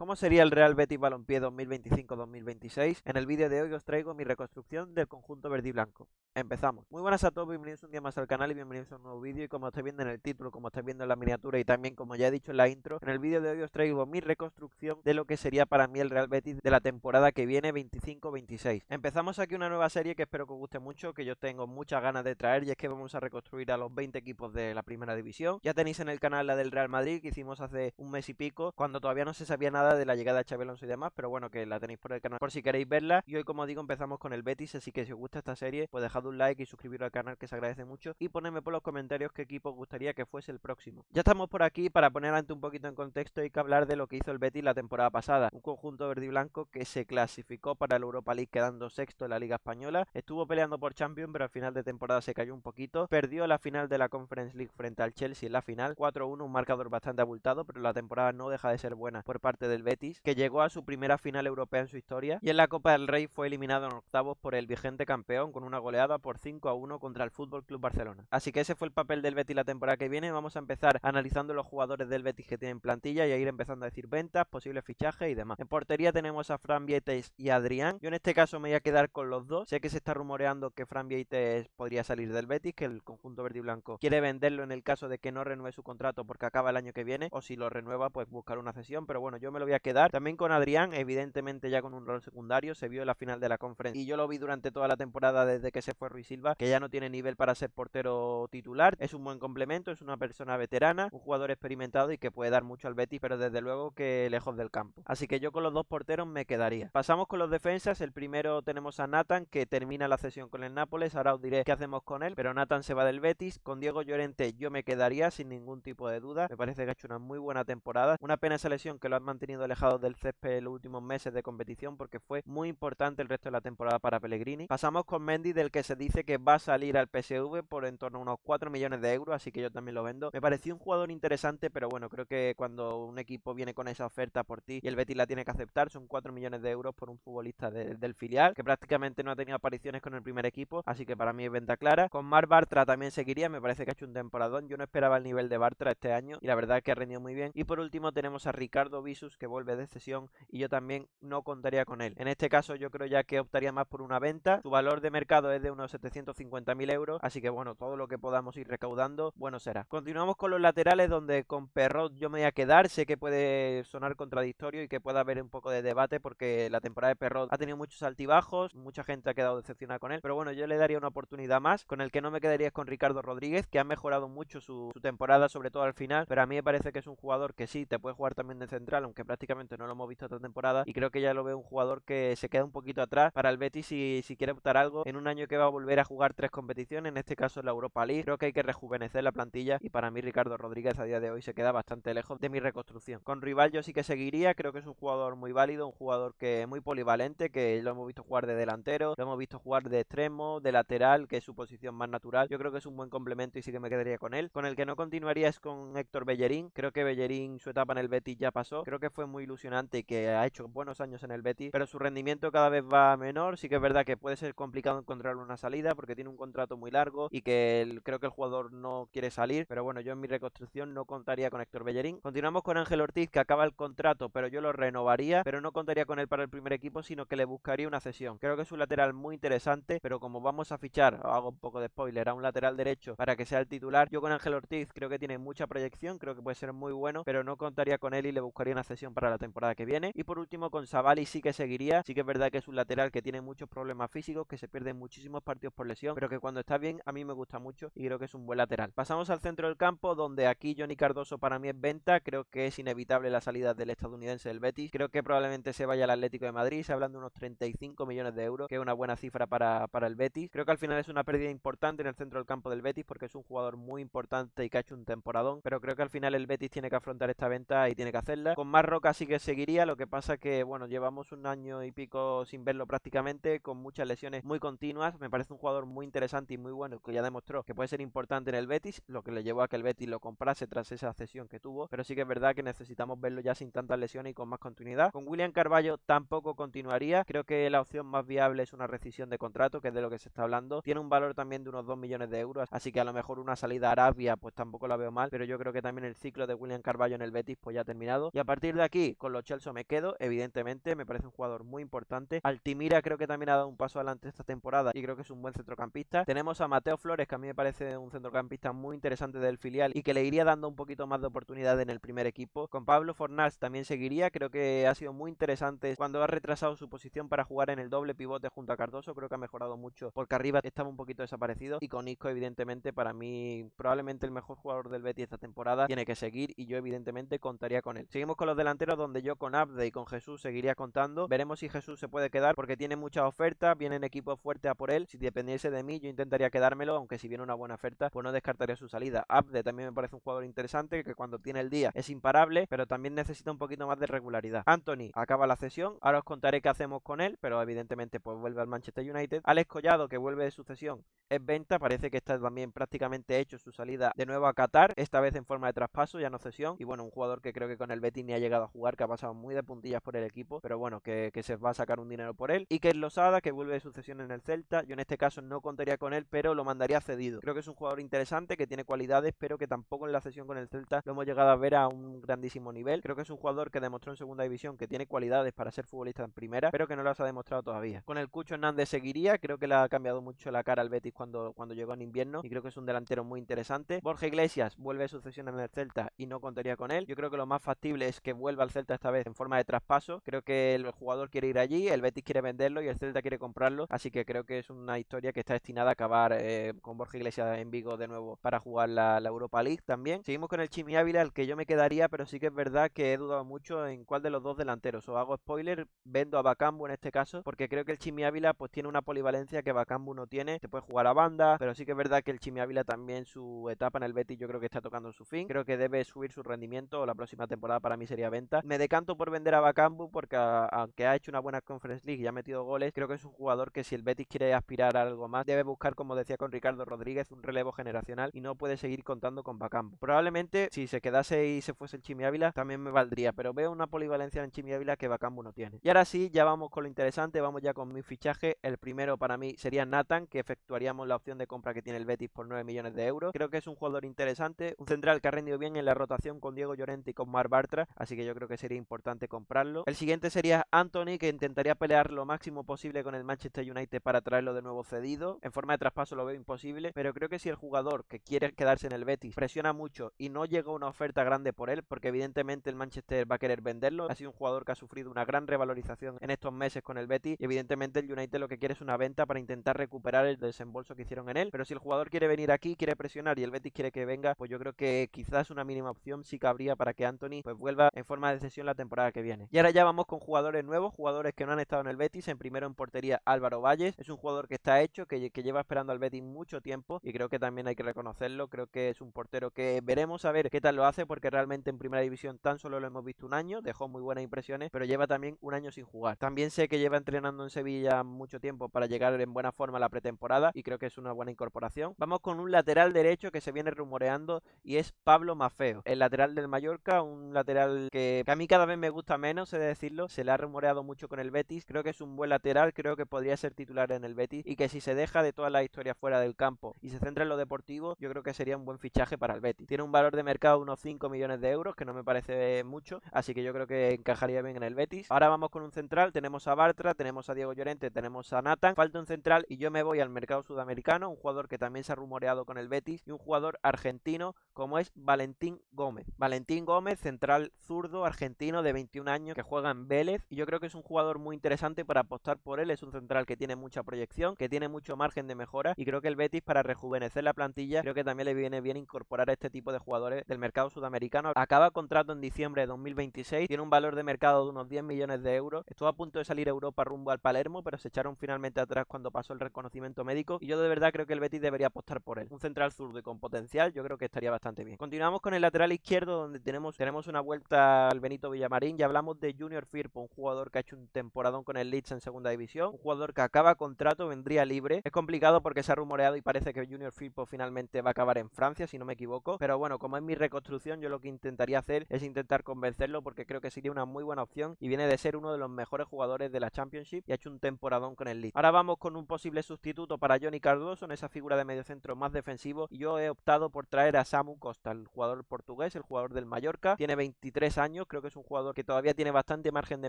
¿Cómo sería el Real Betis Balompié 2025-2026? En el vídeo de hoy os traigo mi reconstrucción del conjunto verde y blanco. Empezamos. Muy buenas a todos, bienvenidos un día más al canal y bienvenidos a un nuevo vídeo. Y como estáis viendo en el título, como estáis viendo en la miniatura y también como ya he dicho en la intro, en el vídeo de hoy os traigo mi reconstrucción de lo que sería para mí el Real Betis de la temporada que viene 25-26. Empezamos aquí una nueva serie que espero que os guste mucho, que yo tengo muchas ganas de traer, y es que vamos a reconstruir a los 20 equipos de la primera división. Ya tenéis en el canal la del Real Madrid que hicimos hace un mes y pico, cuando todavía no se sabía nada de la llegada de Xabi Alonso y demás, pero bueno, que la tenéis por el canal por si queréis verla. Y hoy, como digo, empezamos con el Betis, así que si os gusta esta serie, pues dejad un like y suscribiros al canal, que se agradece mucho, y ponedme por los comentarios qué equipo os gustaría que fuese el próximo. Ya estamos por aquí. Para poner ante un poquito en contexto, hay que hablar de lo que hizo el Betis la temporada pasada, un conjunto verde y blanco que se clasificó para la Europa League quedando sexto en la Liga Española, estuvo peleando por Champions, pero al final de temporada se cayó un poquito, perdió la final de la Conference League frente al Chelsea en la final, 4-1, un marcador bastante abultado, pero la temporada no deja de ser buena por parte del Betis, que llegó a su primera final europea en su historia, y en la Copa del Rey fue eliminado en octavos por el vigente campeón con una goleada por 5-1 contra el Fútbol Club Barcelona. Así que ese fue el papel del Betis la temporada que viene. Vamos a empezar analizando los jugadores del Betis que tienen plantilla y a ir empezando a decir ventas, posibles fichajes y demás. En portería tenemos a Fran Vieites y a Adrián. Yo en este caso me voy a quedar con los dos. Sé que se está rumoreando que Fran Vieites podría salir del Betis, que el conjunto verde y blanco quiere venderlo en el caso de que no renueve su contrato porque acaba el año que viene, o si lo renueva pues buscar una cesión, pero bueno, yo me lo voy a quedar. También con Adrián, evidentemente ya con un rol secundario, se vio en la final de la Conference y yo lo vi durante toda la temporada desde que se fue Ruiz Silva, que ya no tiene nivel para ser portero titular. Es un buen complemento, es una persona veterana, un jugador experimentado y que puede dar mucho al Betis, pero desde luego que lejos del campo. Así que yo con los dos porteros me quedaría. Pasamos con los defensas. El primero tenemos a Nathan, que termina la cesión con el Nápoles. Ahora os diré qué hacemos con él, pero Nathan se va del Betis. Con Diego Llorente yo me quedaría sin ningún tipo de duda. Me parece que ha hecho una muy buena temporada. Una pena esa lesión, que lo han mantenido alejado del césped en los últimos meses de competición, porque fue muy importante el resto de la temporada para Pellegrini. Pasamos con Mendy, del que se dice que va a salir al PSV por en torno a unos 4 millones de euros, así que yo también lo vendo. Me pareció un jugador interesante, pero bueno, creo que cuando un equipo viene con esa oferta por ti y el Betis la tiene que aceptar, son 4 millones de euros por un futbolista del filial, que prácticamente no ha tenido apariciones con el primer equipo, así que para mí es venta clara. Con Marc Bartra también seguiría, me parece que ha hecho un temporadón. Yo no esperaba el nivel de Bartra este año y la verdad es que ha rendido muy bien. Y por último tenemos a Ricardo Visus, que vuelve de cesión y yo también no contaría con él. En este caso yo creo ya que optaría más por una venta. Su valor de mercado es de unos 750.000 euros, así que bueno, todo lo que podamos ir recaudando, bueno será. Continuamos con los laterales, donde con Perrot yo me voy a quedar. Sé que puede sonar contradictorio y que pueda haber un poco de debate, porque la temporada de Perrot ha tenido muchos altibajos, mucha gente ha quedado decepcionada con él, pero bueno, yo le daría una oportunidad más. Con el que no me quedaría es con Ricardo Rodríguez, que ha mejorado mucho su temporada, sobre todo al final, pero a mí me parece que es un jugador que sí, te puede jugar también de central, aunque prácticamente no lo hemos visto esta temporada, y creo que ya lo veo un jugador que se queda un poquito atrás para el Betis si quiere optar algo en un año que va a volver a jugar 3 competiciones, en este caso la Europa League. Creo que hay que rejuvenecer la plantilla y para mí Ricardo Rodríguez a día de hoy se queda bastante lejos de mi reconstrucción. Con Rival yo sí que seguiría, creo que es un jugador muy válido, un jugador que es muy polivalente, que lo hemos visto jugar de delantero, lo hemos visto jugar de extremo, de lateral, que es su posición más natural. Yo creo que es un buen complemento y sí que me quedaría con él. Con el que no continuaría es con Héctor Bellerín. Creo que Bellerín, su etapa en el Betis ya pasó, creo que fue muy ilusionante y que ha hecho buenos años en el Betis, pero su rendimiento cada vez va a menor. Sí que es verdad que puede ser complicado encontrar una salida porque tiene un contrato muy largo y que creo que el jugador no quiere salir, pero bueno, yo en mi reconstrucción no contaría con Héctor Bellerín. Continuamos con Ángel Ortiz, que acaba el contrato, pero yo lo renovaría, pero no contaría con él para el primer equipo, sino que le buscaría una cesión. Creo que es un lateral muy interesante, pero como vamos a fichar, hago un poco de spoiler, a un lateral derecho para que sea el titular, yo con Ángel Ortiz creo que tiene mucha proyección, creo que puede ser muy bueno, pero no contaría con él y le buscaría una cesión para la temporada que viene. Y por último con Savali sí que seguiría. Sí que es verdad que es un lateral que tiene muchos problemas físicos, que se pierde muchísimos partidos por lesión, pero que cuando está bien a mí me gusta mucho y creo que es un buen lateral. Pasamos al centro del campo, donde aquí Johnny Cardoso para mí es venta. Creo que es inevitable la salida del estadounidense del Betis. Creo que probablemente se vaya al Atlético de Madrid. Se hablan de unos 35 millones de euros, que es una buena cifra para el Betis. Creo que al final es una pérdida importante en el centro del campo del Betis, porque es un jugador muy importante y que ha hecho un temporadón, pero creo que al final el Betis tiene que afrontar esta venta y tiene que hacerla. Con Marroca sí que seguiría, lo que pasa que bueno, llevamos un año y pico sin verlo prácticamente, con muchas lesiones muy continuas. Me parece un jugador muy interesante y muy bueno, que ya demostró que puede ser importante en el Betis, lo que le llevó a que el Betis lo comprase tras esa cesión que tuvo, pero sí que es verdad que necesitamos verlo ya sin tantas lesiones y con más continuidad. Con William Carballo tampoco continuaría. Creo que la opción más viable es una rescisión de contrato, que es de lo que se está hablando. Tiene un valor también de unos 2 millones de euros, así que a lo mejor una salida a Arabia pues tampoco la veo mal, pero yo creo que también el ciclo de William Carballo en el Betis pues ya ha terminado. Y a partir de aquí con Lo Celso me quedo, evidentemente, me parece un jugador muy importante. Altimira creo que también ha dado un paso adelante esta temporada y creo que es un buen centrocampista. Tenemos a Mateo Flores, que a mí me parece un centrocampista muy interesante del filial y que le iría dando un poquito más de oportunidad en el primer equipo. Con Pablo Fornals también seguiría, creo que ha sido muy interesante cuando ha retrasado su posición para jugar en el doble pivote junto a Cardoso, creo que ha mejorado mucho porque arriba estaba un poquito desaparecido. Y con Isco, evidentemente, para mí probablemente el mejor jugador del Betis esta temporada, tiene que seguir y yo evidentemente contaría con él. Seguimos con los delanteros, donde yo con Abde y con Jesús seguiría contando. Veremos si Jesús se puede quedar porque tiene muchas ofertas, vienen equipos fuertes a por él. Si dependiese de mí yo intentaría quedármelo, aunque si viene una buena oferta pues no descartaría su salida. Abde también me parece un jugador interesante que cuando tiene el día es imparable, pero también necesita un poquito más de regularidad. Anthony acaba la cesión, ahora os contaré qué hacemos con él, pero evidentemente pues vuelve al Manchester United. Alex Collado, que vuelve de su cesión, es venta, parece que está también prácticamente hecho su salida de nuevo a Qatar, esta vez en forma de traspaso, ya no cesión. Y bueno, un jugador que creo que con el Betis ni ha llegado a jugar, que ha pasado muy de puntillas por el equipo, pero bueno, que se va a sacar un dinero por él. Y que es Losada, que vuelve de su cesión en el Celta, yo en este caso no contaría con él, pero lo mandaría cedido. Creo que es un jugador interesante, que tiene cualidades, pero que tampoco en la cesión con el Celta lo hemos llegado a ver a un grandísimo nivel. Creo que es un jugador que demostró en segunda división que tiene cualidades para ser futbolista en primera, pero que no las ha demostrado todavía. Con el Cucho Hernández seguiría, creo que le ha cambiado mucho la cara al Betis cuando llegó en invierno y creo que es un delantero muy interesante. Borja Iglesias vuelve a sucesión en el Celta y no contaría con él. Yo creo que lo más factible es que vuelva al Celta esta vez en forma de traspaso. Creo que el jugador quiere ir allí, el Betis quiere venderlo y el Celta quiere comprarlo, así que creo que es una historia que está destinada a acabar con Borja Iglesias en Vigo de nuevo para jugar la Europa League también. Seguimos con el Chimi Ávila, al que yo me quedaría, pero sí que es verdad que he dudado mucho en cuál de los dos delanteros. Os hago spoiler, vendo a Bakambu en este caso, porque creo que el Chimi Ávila pues tiene una polivalencia que Bakambu no tiene. Te puede jugar a banda, pero sí que es verdad que el Chimi Ávila también, su etapa en el Betis yo creo que está tocando su fin. Creo que debe subir su rendimiento, la próxima temporada para mí sería venta. Me decanto por vender a Bakambu porque aunque ha hecho una buena Conference League y ha metido goles, creo que es un jugador que si el Betis quiere aspirar a algo más, debe buscar, como decía con Ricardo Rodríguez, un relevo generacional y no puede seguir contando con Bakambu. Probablemente si se quedase y se fuese el Chimi Ávila también me valdría, pero veo una polivalencia en Chimi Ávila que Bakambu no tiene. Y ahora sí, ya vamos con lo interesante, vamos ya con mi fichaje. El primero para mí sería Nathan, que efectuaríamos la opción de compra que tiene el Betis por 9 millones de euros. Creo que es un jugador interesante, un central que ha rendido bien en la rotación con Diego Llorente y con Marc Bartra, así que yo creo que sería importante comprarlo. El siguiente sería Anthony, que intentaría pelear lo máximo posible con el Manchester United para traerlo de nuevo cedido. En forma de traspaso lo veo imposible, pero creo que si el jugador que quiere quedarse en el Betis presiona mucho y no llega una oferta grande por él, porque evidentemente el Manchester va a querer venderlo, ha sido un jugador que ha sufrido una gran revalorización en estos meses con el Betis y evidentemente el United lo que quiere es una venta para intentar recuperar el desembolso que hicieron en él, pero si el jugador quiere venir aquí, quiere presionar y el Betis quiere que venga, pues yo creo que quizás una mínima opción sí cabría para que Anthony pues vuelva en forma de cesión la temporada que viene. Y ahora ya vamos con jugadores nuevos, jugadores que no han estado en el Betis. En primero en portería Álvaro Valles, es un jugador que está hecho, que lleva esperando al Betis mucho tiempo y creo que también hay que reconocerlo. Creo que es un portero que veremos a ver qué tal lo hace, porque realmente en primera división tan solo lo hemos visto un año, dejó muy buenas impresiones, pero lleva también un año sin jugar. También sé que lleva entrenando en Sevilla mucho tiempo para llegar en buena forma a la pretemporada y creo que es una buena incorporación. Vamos con un lateral derecho que se viene rumoreando y es Pablo Maffeo, el lateral del Mallorca, un lateral que a mí cada vez me gusta menos, he de decirlo. Se le ha rumoreado mucho con el Betis, creo que es un buen lateral, creo que podría ser titular en el Betis y que si se deja de todas las historias fuera del campo y se centra en lo deportivo, yo creo que sería un buen fichaje para el Betis. Tiene un valor de mercado de unos 5 millones de euros, que no me parece mucho, así que yo creo que encajaría bien en el Betis. Ahora vamos con un central, tenemos a Bartra, tenemos a Diego Llorente, tenemos a Nathan, falta un central y yo me voy al mercado sudamericano, un jugador que también se ha rumoreado con el Betis y un jugador argentino como es Valentín Gómez. Valentín Gómez, central zurdo argentino de 21 años que juega en Vélez y yo creo que es un jugador muy interesante para apostar por él. Es un central que tiene mucha proyección, que tiene mucho margen de mejora y creo que el Betis, para rejuvenecer la plantilla, creo que también le viene bien incorporar a este tipo de jugadores del mercado sudamericano. Acaba contrato en diciembre de 2026, tiene un valor de mercado de unos 10 millones de euros. Estuvo a punto de salir a Europa rumbo al Palermo, pero se echaron finalmente atrás cuando pasó el reconocimiento médico y yo de verdad creo que el Betis debería apostar por él. Un central zurdo y con potencial, yo creo que estaría bastante bien. Continuamos con el lateral izquierdo, donde tenemos una vuelta al Benito Villamarín. Ya hablamos de Junior Firpo, un jugador que ha hecho un temporadón con el Leeds en segunda división, un jugador que acaba contrato, vendría libre. Es complicado porque se ha rumoreado y parece que Junior Firpo finalmente va a acabar en Francia, si no me equivoco, pero bueno, como es mi reconstrucción, yo lo que intentaría hacer es intentar convencerlo, porque creo que sería una muy buena opción y viene de ser uno de los mejores jugadores de la Championship y ha hecho un temporadón con el Leeds. Ahora vamos con un posible sustituto para Johnny Cardoso en esa figura de mediocentro más defensivo y yo he optado por traer a Samu Costa, el jugador portugués, el jugador del Mallorca. Tiene 23 años, años, creo que es un jugador que todavía tiene bastante margen de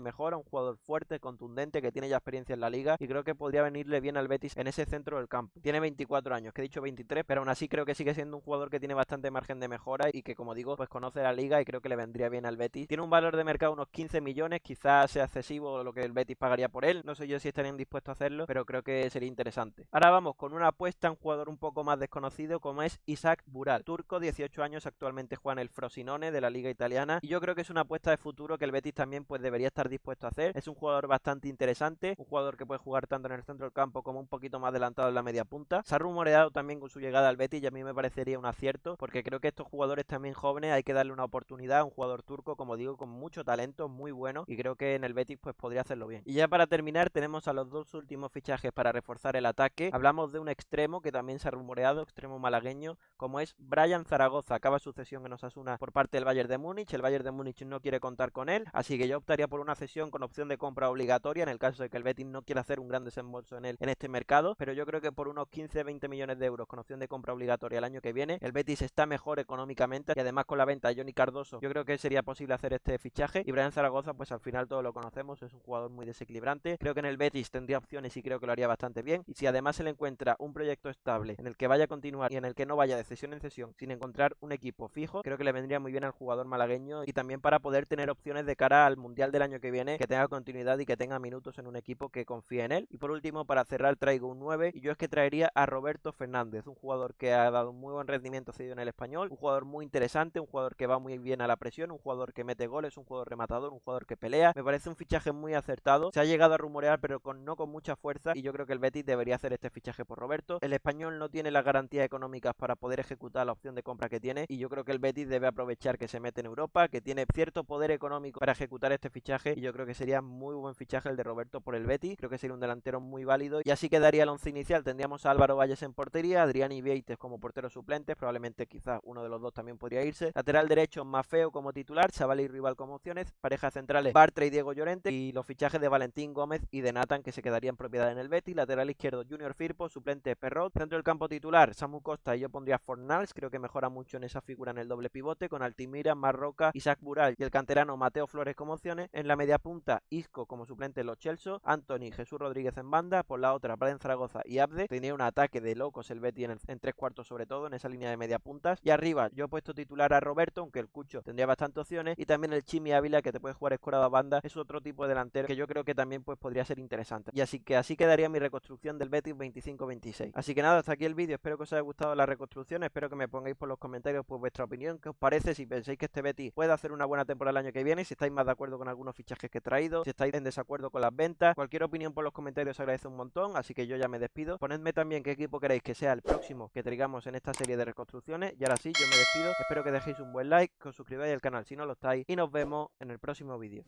mejora, un jugador fuerte, contundente, que tiene ya experiencia en la liga y creo que podría venirle bien al Betis en ese centro del campo. Tiene 24 años, que he dicho 23, pero aún así creo que sigue siendo un jugador que tiene bastante margen de mejora y que, como digo, pues conoce la liga y creo que le vendría bien al Betis. Tiene un valor de mercado de unos 15 millones, quizás sea excesivo lo que el Betis pagaría por él, no sé yo si estarían dispuestos a hacerlo, pero creo que sería interesante. Ahora vamos con una apuesta, un jugador un poco más desconocido como es Isaac Bural, turco, 18 años, actualmente juega en el Frosinone de la liga italiana y yo creo que es una apuesta de futuro que el Betis también pues debería estar dispuesto a hacer. Es un jugador bastante interesante, un jugador que puede jugar tanto en el centro del campo como un poquito más adelantado en la media punta. Se ha rumoreado también con su llegada al Betis y a mí me parecería un acierto porque creo que estos jugadores también jóvenes hay que darle una oportunidad a un jugador turco, como digo, con mucho talento, muy bueno y creo que en el Betis pues podría hacerlo bien. Y ya para terminar tenemos a los dos últimos fichajes para reforzar el ataque. Hablamos de un extremo que también se ha rumoreado, extremo malagueño, como es Brian Zaragoza. Acaba su cesión en Osasuna por parte del Bayern de Múnich. El Bayern de Múnich no quiere contar con él, así que yo optaría por una cesión con opción de compra obligatoria en el caso de que el Betis no quiera hacer un gran desembolso en él en este mercado, pero yo creo que por unos 15-20 millones de euros con opción de compra obligatoria el año que viene, el Betis está mejor económicamente y además con la venta de Johnny Cardoso yo creo que sería posible hacer este fichaje. Y Brian Zaragoza pues al final todos lo conocemos, es un jugador muy desequilibrante, creo que en el Betis tendría opciones y creo que lo haría bastante bien, y si además se le encuentra un proyecto estable en el que vaya a continuar y en el que no vaya de cesión en cesión sin encontrar un equipo fijo, creo que le vendría muy bien al jugador malagueño y también para poder tener opciones de cara al Mundial del año que viene, que tenga continuidad y que tenga minutos en un equipo que confíe en él. Y por último, para cerrar, traigo un 9 y yo es que traería a Roberto Fernández, un jugador que ha dado un muy buen rendimiento cedido en el Español, un jugador muy interesante, un jugador que va muy bien a la presión, un jugador que mete goles, un jugador rematador, un jugador que pelea. Me parece un fichaje muy acertado, se ha llegado a rumorear pero no con mucha fuerza y yo creo que el Betis debería hacer este fichaje por Roberto. El Español no tiene las garantías económicas para poder ejecutar la opción de compra que tiene y yo creo que el Betis debe aprovechar que se mete en Europa, que tiene cierto poder económico para ejecutar este fichaje y yo creo que sería muy buen fichaje el de Roberto por el Betis. Creo que sería un delantero muy válido y así quedaría el once inicial. Tendríamos a Álvaro Valles en portería, Adrián Ibeites como porteros suplentes, probablemente quizás uno de los dos también podría irse. Lateral derecho Maffeo como titular, Chaval y Rival como opciones, parejas centrales Bartra y Diego Llorente y los fichajes de Valentín Gómez y de Nathan que se quedarían propiedad en el Betis. Lateral izquierdo Junior Firpo, suplente Perrot, centro del campo titular Samu Costa y yo pondría Fornals, creo que mejora mucho en esa figura en el doble pivote con Altimira, Marroca, Isaac Bural y el canterano Mateo Flores como opciones. En la media punta Isco como suplente Lo Celso, Anthony, Jesús Rodríguez en banda, por la otra Brian Zaragoza y Abde. Tenía un ataque de locos el Betis en tres cuartos sobre todo en esa línea de media puntas y arriba yo he puesto titular a Roberto, aunque el Cucho tendría bastantes opciones, y también el Chimi Ávila que te puede jugar escorado a banda, es otro tipo de delantero que yo creo que también pues podría ser interesante. Y así quedaría mi reconstrucción del Betis 25-26. Así que nada, hasta aquí el vídeo, espero que os haya gustado la reconstrucción, espero que me pongáis por los comentarios pues vuestra opinión, qué os parece, si pensáis que este Betis puede hacer una buena temporada el año que viene, si estáis más de acuerdo con algunos fichajes que he traído, si estáis en desacuerdo con las ventas, cualquier opinión por los comentarios os agradece un montón, así que yo ya me despido. Ponedme también qué equipo queréis que sea el próximo que traigamos en esta serie de reconstrucciones, y ahora sí, yo me despido, espero que dejéis un buen like, que os suscribáis al canal si no lo estáis, y nos vemos en el próximo vídeo.